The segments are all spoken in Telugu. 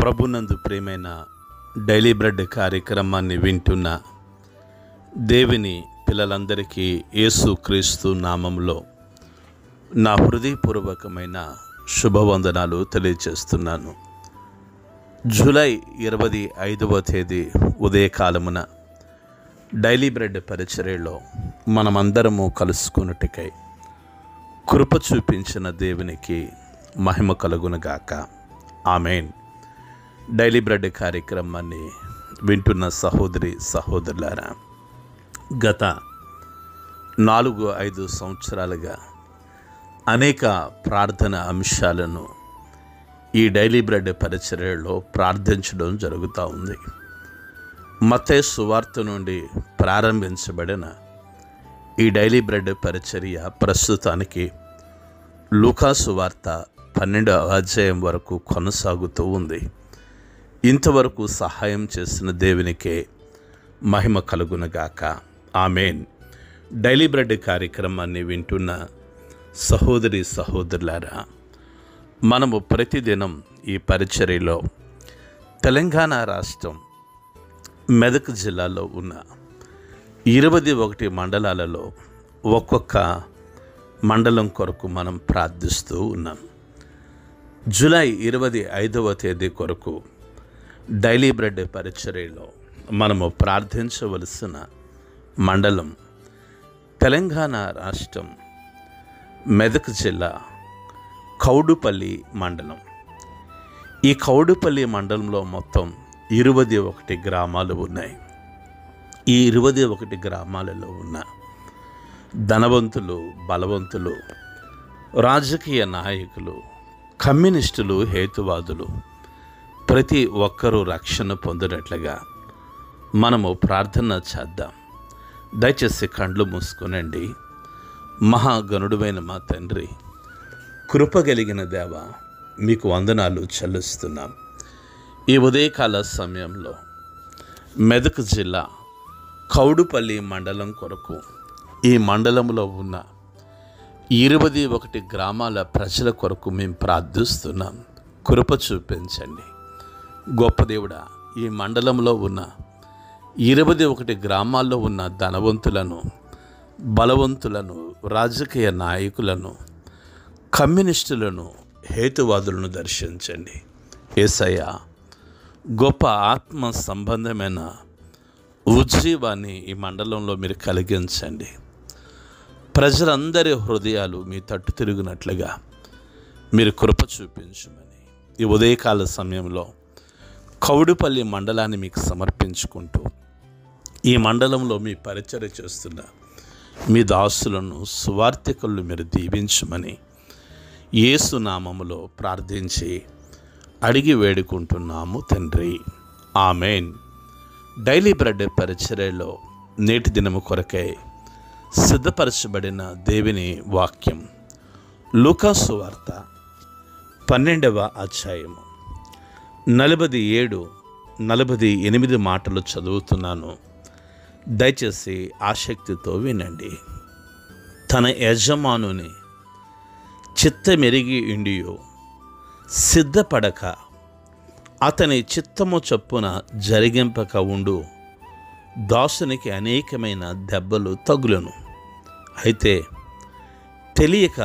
ప్రభునందు ప్రియమైన డైలీ బ్రెడ్ కార్యక్రమాన్ని వింటున్న దేవుని పిల్లలందరికీ యేసుక్రీస్తు నామంలో నా హృదయపూర్వకమైన శుభవందనాలు తెలియజేస్తున్నాను. జూలై 25వ తేదీ ఉదయకాలమున డైలీ బ్రెడ్ పరిచర్యలో మనమందరము కలుసుకున్నట్టుకై కృప చూపించిన దేవునికి మహిమ కలుగునుగాక. ఆమేన్. డైలీ బ్రెడ్ కార్యక్రమాన్ని వింటున్న సహోదరి సహోదరులారా, గత 4-5 సంవత్సరాలుగా అనేక ప్రార్థన అంశాలను ఈ డైలీ బ్రెడ్ పరిచర్యలో ప్రార్థించడం జరుగుతూ ఉంది. మత్తయి సువార్త నుండి ప్రారంభించబడిన ఈ డైలీ బ్రెడ్ పరిచర్య ప్రస్తుతానికి లూకా సువార్త 12వ అధ్యాయం వరకు కొనసాగుతూ ఉంది. ఇంతవరకు సహాయం చేసిన దేవునికే మహిమ కలుగునుగాక. ఆమేన్. డైలీ బ్రెడ్ కార్యక్రమాన్ని వింటున్న సహోదరి సహోదరులారా, మనము ప్రతిదినం ఈ పరిచర్యలో తెలంగాణ రాష్ట్రం మెదక్ జిల్లాలో ఉన్న 21 మండలాలలో ఒక్కొక్క మండలం కొరకు మనం ప్రార్థిస్తూ ఉన్నాం. జూలై 25వ తేదీ కొరకు డైలీ బ్రెడ్ పరిచర్యలో మనము ప్రార్థించవలసిన మండలం తెలంగాణ రాష్ట్రం మెదక్ జిల్లా కౌడుపల్లి మండలం. ఈ కౌడుపల్లి మండలంలో మొత్తం 21 గ్రామాలు ఉన్నాయి. ఈ 21 గ్రామాలలో ఉన్న ధనవంతులు, బలవంతులు, రాజకీయ నాయకులు, కమ్యూనిస్టులు, హేతువాదులు ప్రతి ఒక్కరూ రక్షణ పొందినట్లుగా మనము ప్రార్థన చేద్దాం. దయచేసి కండ్లు మూసుకొనండి. మహాగణుడువైన మా తండ్రి, కృపగలిగిన దేవ, మీకు వందనాలు చెల్లిస్తున్నాం. ఈ ఉదయకాల సమయంలో మెదక్ జిల్లా కౌడుపల్లి మండలం కొరకు ఈ మండలంలో ఉన్న 21 గ్రామాల ప్రజల కొరకు మేము ప్రార్థిస్తున్నాం. కృప చూపించండి. గొప్ప దేవుడా, ఈ మండలంలో ఉన్న 21 గ్రామాల్లో ఉన్న ధనవంతులను, బలవంతులను, రాజకీయ నాయకులను, కమ్యూనిస్టులను, హేతువాదులను దర్శించండి. యేసయ్య, గొప్ప ఆత్మ సంబంధమైన ఉజ్జీవాన్ని ఈ మండలంలో మీరు కలిగించండి. ప్రజలందరి హృదయాలు మీ తట్టు తిరుగునట్లుగా మీరు కృప చూపించమని ఈ ఉదయకాల సమయంలో కౌడుపల్లి మండలాన్ని మీకు సమర్పించుకుంటూ ఈ మండలంలో మీ పరిచర్య చేస్తున్న మీ దాసులను, సువార్థికులను మీరు దీవించమని యేసు నామములో ప్రార్థించి అడిగి వేడుకుంటున్నాము తండ్రి. ఆమేన్. డైలీ బ్రెడ్ పరిచర్యలో నేటి దినము కొరకై సిద్ధపరచబడిన దేవుని వాక్యం లూకా సువార్త 12వ అధ్యాయము 47-48 మాటలు చదువుతున్నాను. దయచేసి ఆసక్తితో వినండి. తన యజమానుని చిత్తమెరిగి ఇండియో సిద్ధపడక అతని చిత్తము చొప్పున జరిగింపక ఉండు దాసునికి అనేకమైన దెబ్బలు తగులును. అయితే తెలియక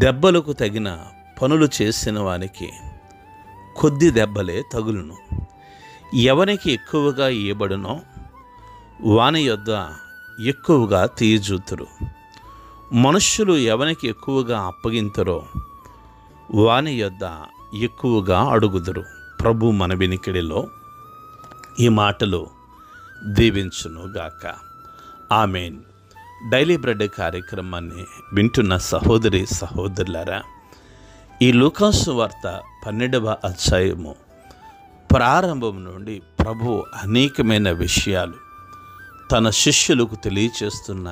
దెబ్బలకు తగిన పనులు చేసిన వానికి కొద్ది దెబ్బలే తగులును. ఎవరికి ఎక్కువగా ఇవ్వబడునో వాని యొద్ద ఎక్కువగా తీయజూతురు. మనుష్యులు ఎవరికి ఎక్కువగా అప్పగింతరో వాని యొద్ద ఎక్కువగా అడుగుదురు. ప్రభు మన వినికిడిలో ఈ మాటలు దీవించునుగాక. ఆమేన్. డైలీ బ్రెడ్ కార్యక్రమాన్ని వింటున్న సహోదరి సహోదరులారా, ఈ లూకా సువార్త 12వ అధ్యాయము ప్రారంభం నుండి ప్రభు అనేకమైన విషయాలు తన శిష్యులకు తెలియచేస్తున్న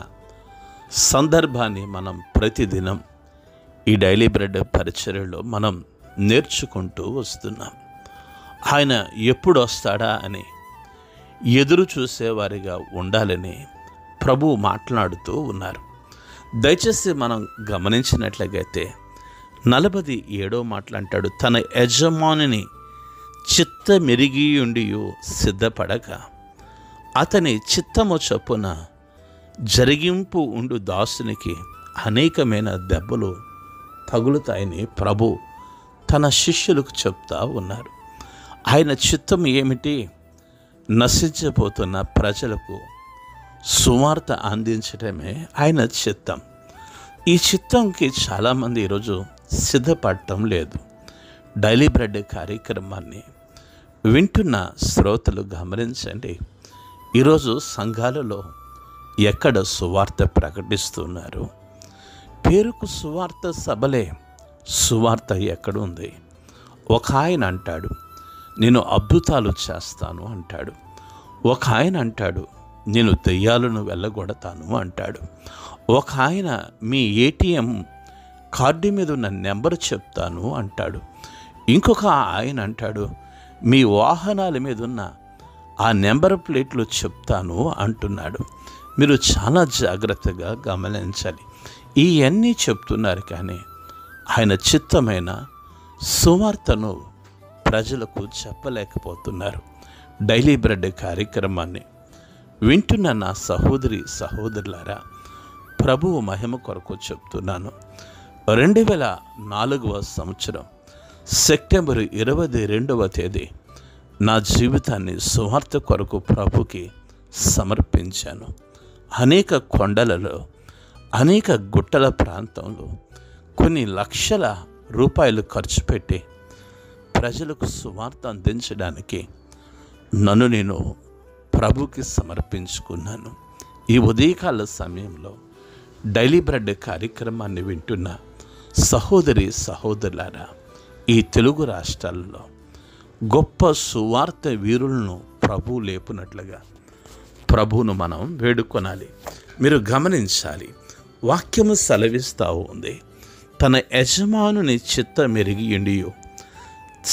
సందర్భాన్ని మనం ప్రతిదినం ఈ డైలీ బ్రెడ్ పరిచర్యలో మనం నేర్చుకుంటూ వస్తున్నాం. ఆయన ఎప్పుడు వస్తాడా అని ఎదురు చూసేవారిగా ఉండాలని ప్రభువు మాట్లాడుతూ ఉన్నారు. దయచేసి మనం గమనించినట్లయితే 47వ మాటలు అంటాడు, తన యజమానిని చిత్తమెరిగియుండియు సిద్ధపడక అతని చిత్తము చొప్పున జరిగింపు ఉండు దాసునికి అనేకమైన దెబ్బలు తగులుతాయని ప్రభు తన శిష్యులకు చెప్తా ఉన్నారు. ఆయన చిత్తం ఏమిటి? నశించిపోతున్న ప్రజలకు సువార్త అందించడమే ఆయన చిత్తం. ఈ చిత్తంకి చాలామంది ఈరోజు సిద్ధపడటం లేదు. డైలీ బ్రెడ్ కార్యక్రమాన్ని వింటున్న శ్రోతలు గమనించండి. ఈరోజు సంఘాలలో ఎక్కడ సువార్త ప్రకటిస్తున్నారు? పేరుకు సువార్త సభలే, సువార్త ఎక్కడుంది? ఒక ఆయన అంటాడు, నేను అద్భుతాలు చేస్తాను అంటాడు. ఒక ఆయన అంటాడు, నేను దెయ్యాలను వెళ్ళగొడతాను అంటాడు. ఒక ఆయన మీ ఏటీఎం కార్డు మీద ఉన్న నెంబర్ చెప్తాను అంటాడు. ఇంకొక ఆయన అంటాడు, మీ వాహనాల మీద ఉన్న ఆ నెంబర్ ప్లేట్లు చెప్తాను అంటున్నాడు. మీరు చాలా జాగ్రత్తగా గమనించాలి. ఇవన్నీ చెప్తున్నారు, కానీ ఆయన చిత్తమైన సువార్తను ప్రజలకు చెప్పలేకపోతున్నారు. డైలీ బ్రెడ్ కార్యక్రమాన్ని వింటున్న నా సహోదరి సహోదరులారా, ప్రభువు మహిమ కొరకు చెప్తున్నాను. 2004వ సంవత్సరం సెప్టెంబర్ 22వ తేదీ నా జీవితాన్ని సువార్త కొరకు ప్రభుకి సమర్పించాను. అనేక కొండలలో, అనేక గుట్టల ప్రాంతంలో కొన్ని లక్షల రూపాయలు ఖర్చు పెట్టి ప్రజలకు సువార్త అందించడానికి నన్ను నేను ప్రభుకి సమర్పించుకున్నాను. ఈ ఉదయకాల సమయంలో డైలీ బ్రెడ్ కార్యక్రమాన్ని వింటున్న సహోదరి సహోదరులారా, ఈ తెలుగు రాష్ట్రాల్లో గొప్ప సువార్త వీరులను ప్రభు లేపునట్లుగా ప్రభువును మనం వేడుకొనాలి. మీరు గమనించాలి, వాక్యము సెలవిస్తూ ఉంది, తన యజమానుని చిత్తమెరిగియుండియు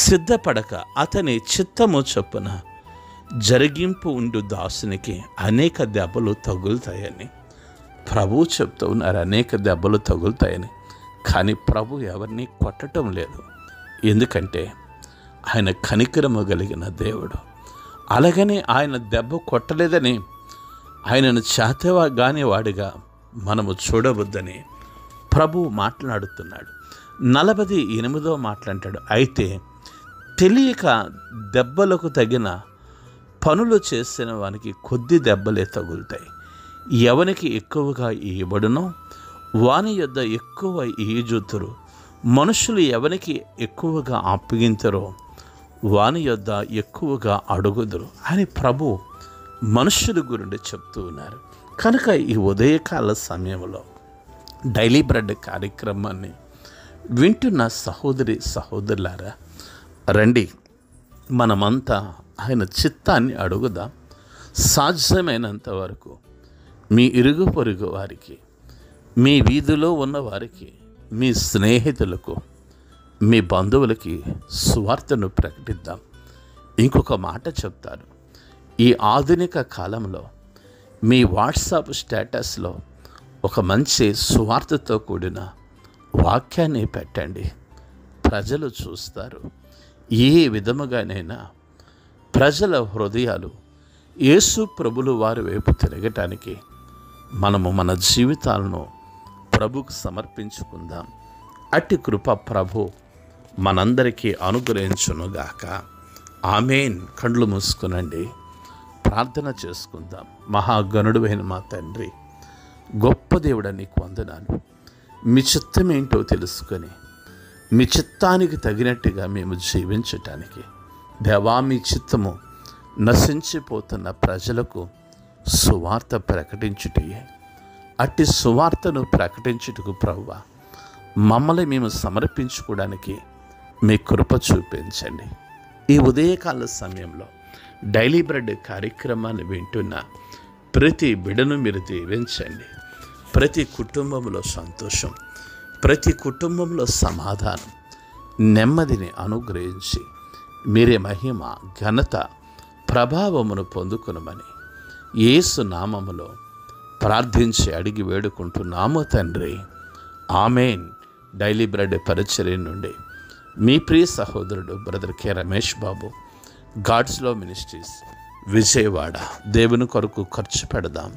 సిద్ధపడక అతని చిత్తము చొప్పున జరిగింపు ఉండు దాసునికి అనేక దెబ్బలు తగులుతాయని ప్రభు చెప్తూ ఉన్నారు. అనేక దెబ్బలు తగులుతాయని. కానీ ప్రభు ఎవరిని కొట్టడం లేదు. ఎందుకంటే ఆయన కనికరము కలిగిన దేవుడు. అలాగని ఆయన దెబ్బ కొట్టలేదని ఆయనను చేతవా గాని వాడిగా మనము చూడవద్దని ప్రభు మాట్లాడుతున్నాడు. 48వ మాట్లాంటాడు, అయితే తెలియక దెబ్బలకు తగిన పనులు చేసిన వానికి కొద్ది దెబ్బలే తగులుతాయి. ఎవనికి ఎక్కువగా ఇవ్వబడునో వాని యొద్ద ఎక్కువ ఈజుతురు. మనుషులు ఎవనికి ఎక్కువగా అప్పగించరో వాని యొద్ద ఎక్కువగా అడుగుదురు అని ప్రభు మనుషుల గురించి చెప్తూ ఉన్నారు. కనుక ఈ ఉదయకాల సమయంలో డైలీ బ్రెడ్ కార్యక్రమాన్ని వింటున్న సహోదరి సహోదరులారా, రండి మనమంతా ఆయన చిత్తాన్ని అడుగుదాం. సాధ్యమైనంత వరకు మీ ఇరుగు పొరుగు వారికి, మీ వీధిలో ఉన్న వారికి, మీ స్నేహితులకు, మీ బంధువులకి సువార్తను ప్రకటిద్దాం. ఇంకొక మాట చెప్తాను, ఈ ఆధునిక కాలంలో మీ వాట్సాప్ స్టేటస్లో ఒక మంచి సువార్తతో కూడిన వాక్యాన్ని పెట్టండి. ప్రజలు చూస్తారు. ఏ విధముగానైనా ప్రజల హృదయాలు యేసు ప్రభులు వారి వైపు తిరగటానికి మనము మన జీవితాలను ప్రభుకు సమర్పించుకుందాం. అట్టి కృప ప్రభు మనందరికీ అనుగ్రహించునుగాక. ఆమేన్. కండ్లు మూసుకునండి, ప్రార్థన చేసుకుందాం. మహాగణుడువైన మా తండ్రి, గొప్ప దేవుడా, నీకు వందనాలు. మీ చిత్తం ఏంటో తెలుసుకొని మీ చిత్తానికి తగినట్టుగా మేము జీవించటానికి దేవా, మీ చిత్తము నశించిపోతున్న ప్రజలకు సువార్త ప్రకటించుటయే. అట్టి సువార్తను ప్రకటించుటకు ప్రభువా మమ్మల్ని మేము సమర్పించుకోవడానికి మీ కృప చూపించండి. ఈ ఉదయకాల సమయంలో డైలీ బ్రెడ్ కార్యక్రమాన్ని వింటున్న ప్రతి బిడను మీరు దీవించండి. ప్రతి కుటుంబంలో సంతోషం, ప్రతి కుటుంబంలో సమాధానం, నెమ్మదిని అనుగ్రహించి మీరే మహిమ, ఘనత, ప్రభావమును పొందుకొనమని యేసు నామములో ప్రార్థించి అడిగి వేడుకుంటున్నాము తండ్రి. ఆమేన్. డైలీ బ్రెడ్ పరిచర్య నుండి మీ ప్రియ సహోదరుడు brother K Ramesh Babu, God's love ministries, Vijayawada. దేవుని కొరకు ఖర్చు పెడదాం,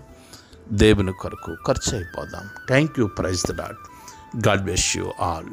దేవుని కొరకు ఖర్చు అయిపోదాం. Thank you. Praise the Lord. God bless you all.